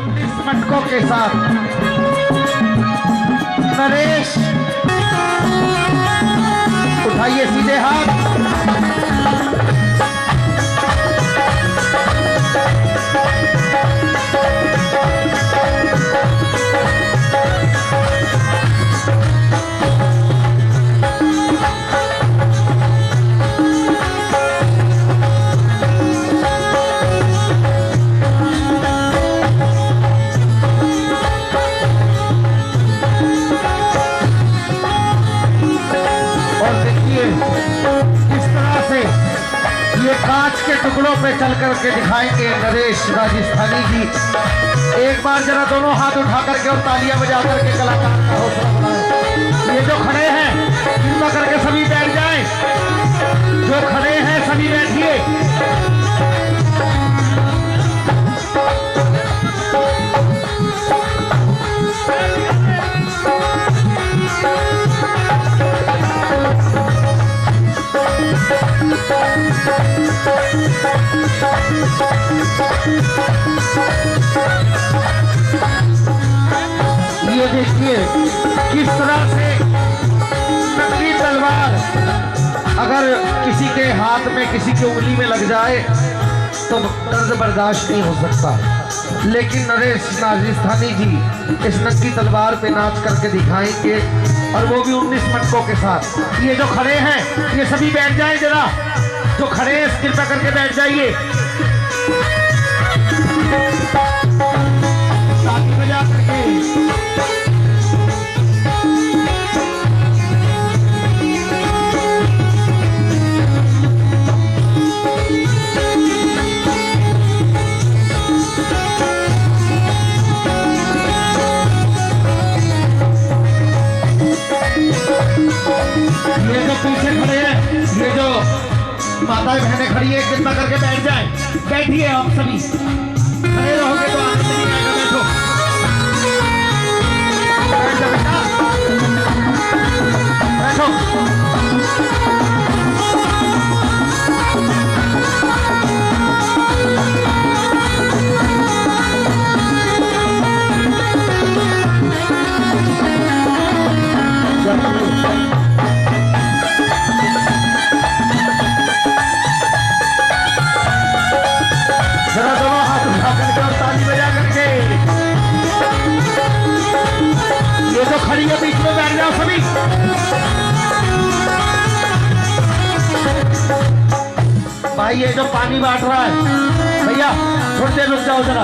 19 मटकों के साथ नरेश, उठाइए सीधे हाथ। कांच के टुकड़ों पे चल करके दिखाएंगे नरेश राजस्थानी जी। एक बार जरा दोनों हाथ उठा करके और तालियां बजा करके कलाकार का हौसला बढ़ाएं। ये जो खड़े हैं कृपा करके सभी बैठ जाएं, जो खड़े हैं सभी बैठिए। ये देखिए किस तरह से नकली तलवार अगर किसी के हाथ में, किसी की उंगली में लग जाए तो दर्द बर्दाश्त नहीं हो सकता, लेकिन नरेश राजस्थानी जी इस नकली तलवार पे नाच करके दिखाएंगे, और वो भी 19 मटकों के साथ। ये जो खड़े हैं ये सभी बैठ जाएं, जरा जो खड़े हैं कृपा करके बैठ जाइए। ताली बजा करके ये जो पीछे खड़े हैं, ये जो माताएं बहनें खड़ी है कृपा करके बैठ जाएं। बैठिए आप सभी, खड़े रहोगे तो आनंद नहीं आएगा। बैठो, बैठ जाओ बैठो। जरा दोनों हाथ उठा करके और ताली बजा करके, ये जो खड़ी है बीच में बैठ जाओ सभी। भाई ये जो पानी बांट रहा है भैया थोड़ी देर रुक जाओ जरा,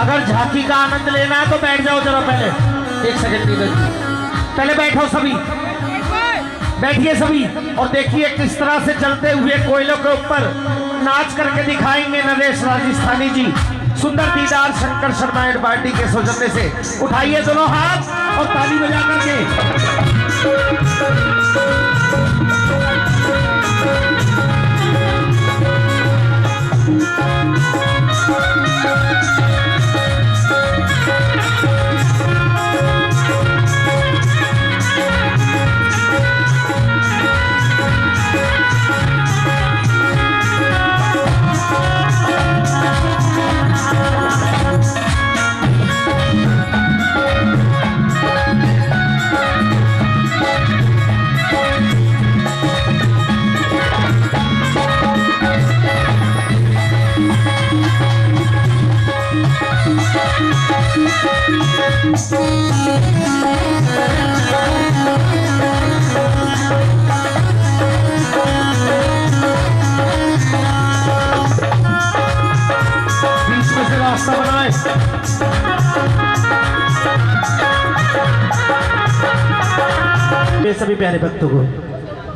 अगर झांकी का आनंद लेना है तो बैठ जाओ जरा, पहले 1 सेकंड पहले बैठो सभी, बैठिए सभी। और देखिए किस तरह से चलते हुए कोयलों के ऊपर नाच करके दिखाएंगे नरेश राजस्थानी जी। सुंदर दीदार शंकर शर्मा एंड पार्टी के सौजन्य से उठाइए दोनों हाथ और ताली बजा करके। रास्ता बनाए। सभी प्यारे भक्तों को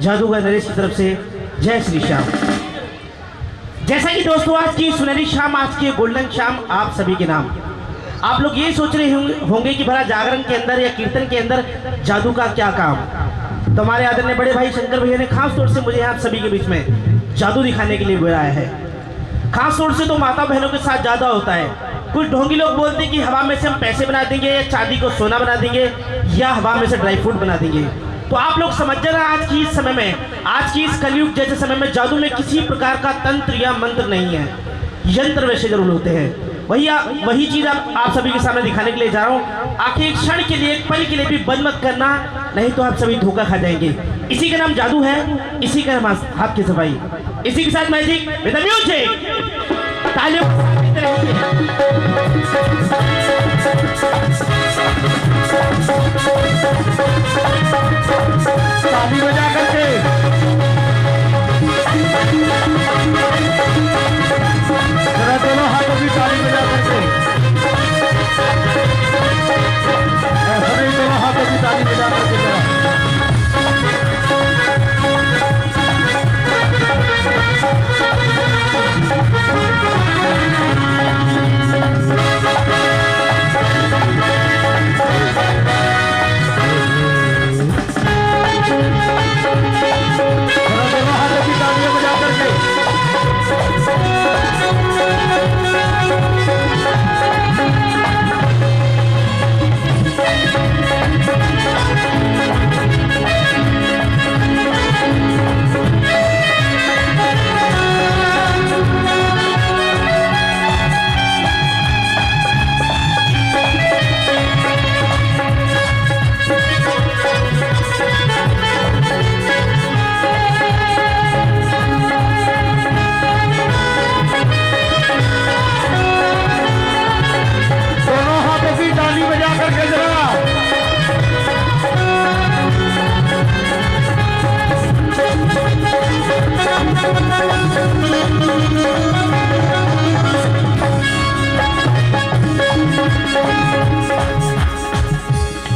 जादूगर नरेश की तरफ से जय श्री श्याम। जैसा कि दोस्तों आज की सुनहरी शाम, आज की गोल्डन शाम आप सभी के नाम। आप लोग ये सोच रहे होंगे कि भला जागरण के अंदर या कीर्तन के अंदर जादू का क्या काम। तो हमारे आदरणीय बड़े भाई शंकर भैया ने खास तौर से मुझे आप सभी के बीच में जादू दिखाने के लिए बुलाया है। खास तौर से तो माता बहनों के साथ ज़्यादा होता है। कुछ ढोंगी लोग बोलते हैं कि हवा में से हम पैसे बना देंगे या चांदी को सोना बना देंगे या हवा में से ड्राई फ्रूट बना देंगे। तो आप लोग समझ जाना आज की इस समय में, आज की इस कलयुग जैसे समय में जादू में किसी प्रकार का तंत्र या मंत्र नहीं है। यंत्र वैसे जरूर होते हैं। वही चीज आप सभी के सामने दिखाने के लिए जा रहा हूँ। आखिर एक क्षण के लिए, एक पल के लिए भी बंद मत करना, नहीं तो आप सभी धोखा खा जाएंगे। इसी का नाम जादू है, इसी का नाम हाथ की सफाई। इसी के साथ मैजिक विद द म्यूजिक, तालियों ताली बजा करके जरा दोनों हाथों की ताली बजा करके, ऐसे ही दोनों हाथों की ताली बजा करके जरा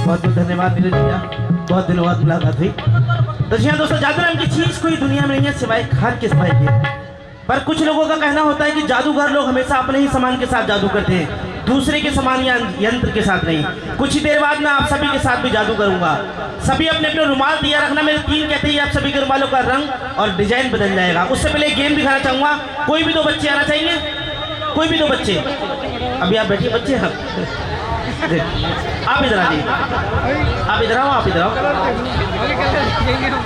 बहुत बहुत धन्यवाद नीरज भैया, बहुत दिनों बाद मुलाकात हुई। तो जी हाँ दोस्तों, जादू नाम की चीज कोई दुनिया में नहीं है सिवाय खान के सफाई के। पर कुछ लोगों का कहना होता है कि जादूगर लोग हमेशा अपने ही सामान के साथ जादू करते हैं, दूसरे के सामान या यंत्र के साथ नहीं। कुछ ही देर बाद मैं आप सभी के साथ भी जादू करूंगा। सभी अपने अपने रुमाल दिया रखना, मेरे 3 कहते ही आप सभी के रुमालों का रंग और डिजाइन बदल जाएगा। उससे पहले एक गेम दिखाना चाहूंगा। कोई भी 2 बच्चे आना चाहिए, कोई भी 2 बच्चे। अभी आप बैठिए बच्चे, आप इधर आइए, आप इधर आओ, आप इधर आओ।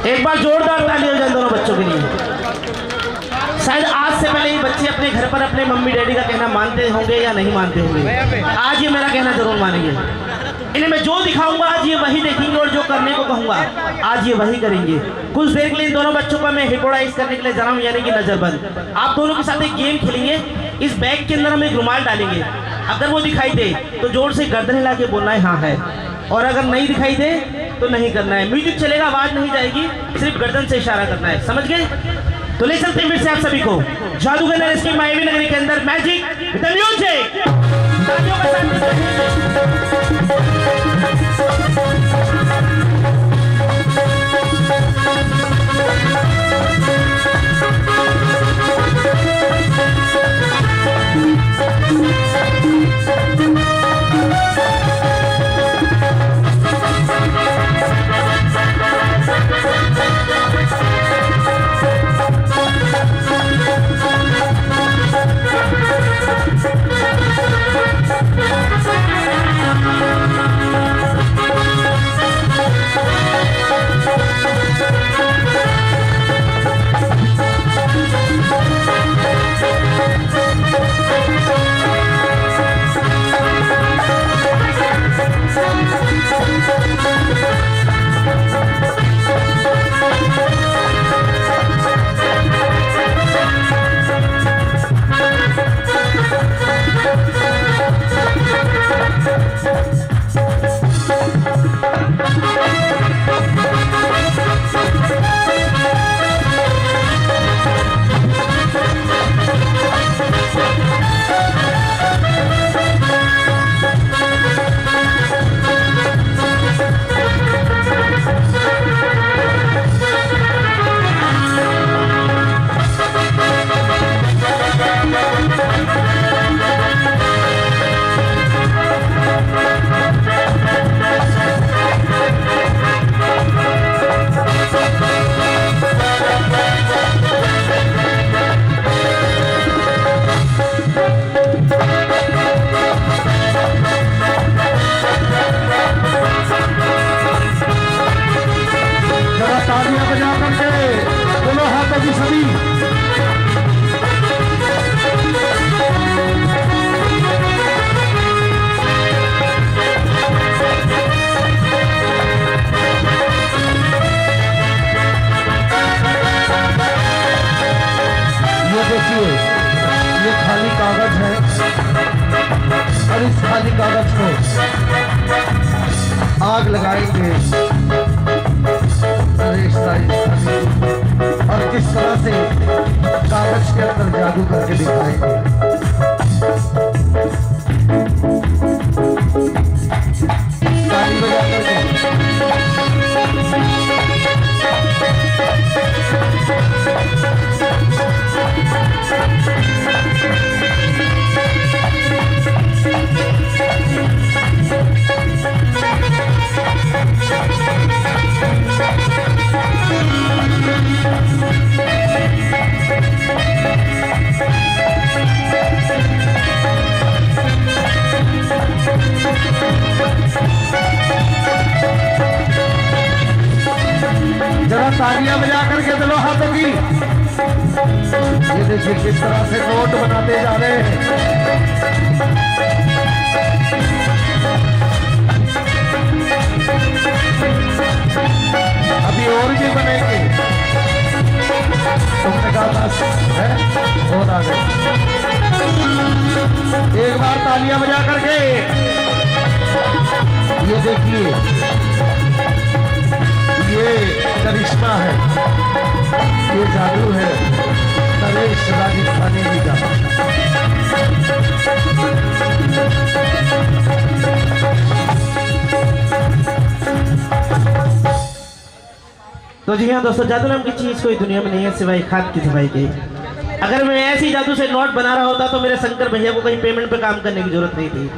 एक बार जोरदार ताली हो जाए दोनों बच्चों के लिए। शायद आज से पहले ये बच्चे अपने घर पर अपने मम्मी डैडी का कहना मानते होंगे या नहीं मानते होंगे, आज ये मेरा कहना जरूर मानेंगे। इन्हें मैं जो दिखाऊंगा आज ये वही देखेंगे, और जो करने को कहूंगा आज ये वही करेंगे। कुछ देर के लिए इन दोनों बच्चों को मैं हिप्नोटाइज करने के लिए जा रहा हूं, यानी कि नजरबंद। आप दोनों के साथ एक गेम खेलेंगे। इस बैग के अंदर हम एक रुमाल डालेंगे, अगर वो दिखाई दे तो जोर से गर्दन हिला के बोलना है हाँ है, और अगर नहीं दिखाई दे तो नहीं करना है। म्यूजिक चलेगा, आवाज नहीं जाएगी, सिर्फ गर्दन से इशारा करना है, समझ गए? तो ले चलते हैं फिर से आप सभी को जादूगर नरेश की मायावी नगरी के अंदर मैजिक विद द म्यूजिक। और इस खाली कागज को आग लगाएंगे नरेश और किस तरह से कागज के अंदर जादू करके दिखाएंगे। ताली बजा करके जरा तालियां बजा करके चलो हाथों की। ये देखिए किस तरह से नोट बनाते जा रहे हैं। अभी और भी बनेंगे। तुमने कहा बस है और आ गए। एक बार तालियां बजा करके ये देखिए ये करिश्मा है, ये जादू है नरेश राजस्थानी जी का। तो जी हाँ दोस्तों, जादू नाम की चीज कोई दुनिया में नहीं है सिवाय खाद की दवाई के। अगर मैं ऐसी जादू से नोट बना रहा होता तो मेरे शंकर भैया को कहीं पेमेंट पे काम करने की जरूरत नहीं थी।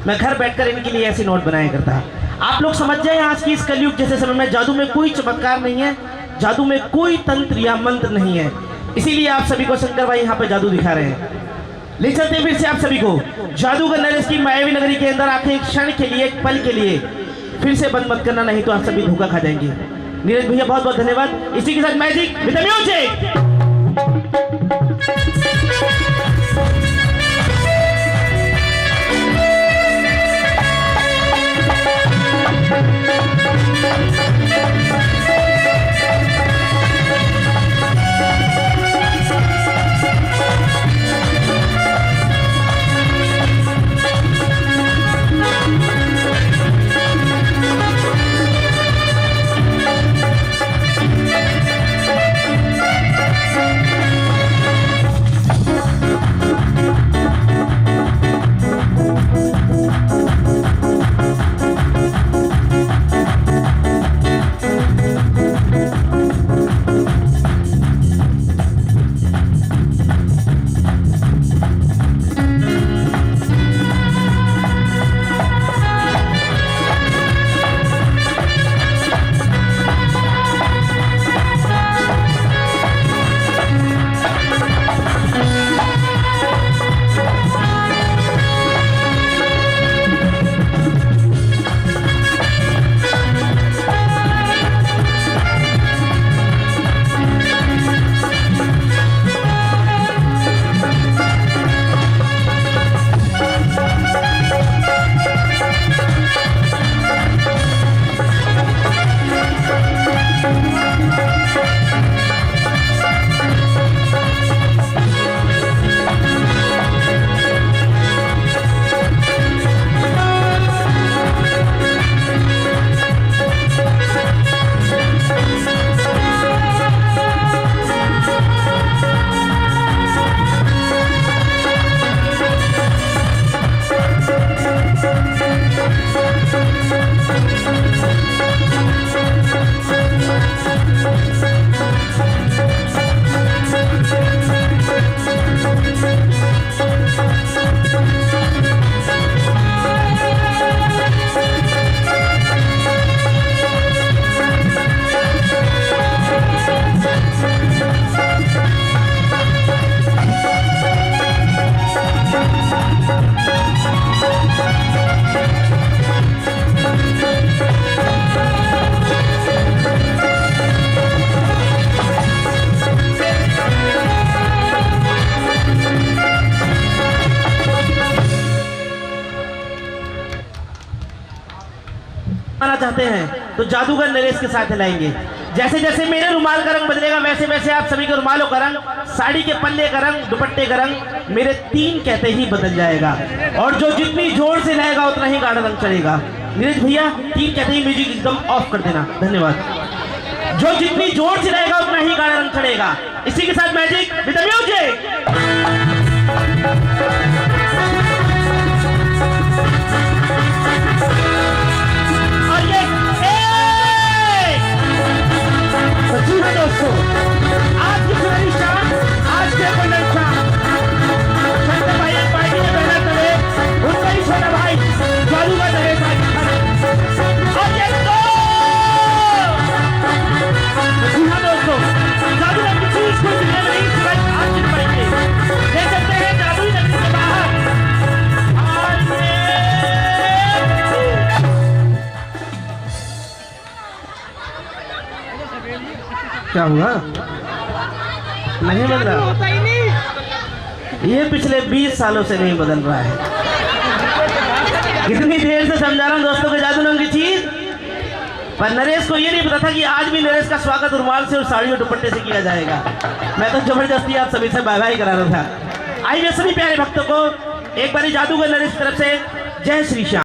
मैं घर बैठकर इनके लिए ऐसी नोट बनाया करता। आप लोग समझ जाए आज की इस कलयुग जैसे समय में जादू में कोई चमत्कार नहीं है, जादू में कोई तंत्र या मंत्र नहीं है। इसीलिए आप सभी को शंकर भाई यहाँ पे जादू दिखा रहे हैं। ले चलते फिर से आप सभी को जादूगर नरेश की मायावी नगरी के अंदर आके एक क्षण के लिए, एक पल के लिए फिर से बंद मत करना, नहीं तो आप सभी धोखा खा जाएंगे। नीरज भैया बहुत बहुत धन्यवाद। इसी के साथ मैजिक विद द म्यूजिक। चाहते हैं तो जादूगर नरेश के साथ लाएंगे। जैसे जैसे मेरे रुमाल का रंग बदलेगा वैसे वैसे आप सभी के रुमालों का रंग, साड़ी के पल्ले का रंग, दुपट्टे का रंग मेरे 3 कहते ही बदल जाएगा। और जो जितनी जोर से रहेगा उतना ही गाढ़ा रंग चढ़ेगा। नीरज भैया 3 कहते ही म्यूजिक एकदम ऑफ कर देना, धन्यवाद। जो जितनी जोर से रहेगा उतना ही गाढ़ा रंग चढ़ेगा। इसी के साथ मैजिक विद म्यूजिक। जी हाँ दोस्तों, आज की सुनहरी शाम, आज के गोल्डन शाम, शंकर भाई पार्टी में पहला करे उनका ही छोटा भाई जादूगर नरेश और ये तो जी हाँ दोस्तों, जादूगर की चीज कुछ नहीं सिवाय आज की पड़ेंगे। देख सकते हैं जादुई नगरी के बाहर क्या हुआ? नहीं बदला, ये पिछले 20 सालों से नहीं बदल रहा है। कितनी देर से समझा रहा हूं दोस्तों के जादू रंग की चीज, पर नरेश को ये नहीं पता था कि आज भी नरेश का स्वागत रुमाल से और साड़ी और दुपट्टे से किया जाएगा। मैं तो जबरदस्ती आप सभी से बाय बाय करा रहा था। आइए सभी प्यारे भक्तों को एक बारी जादूगर नरेश की तरफ से जय श्री श्याम।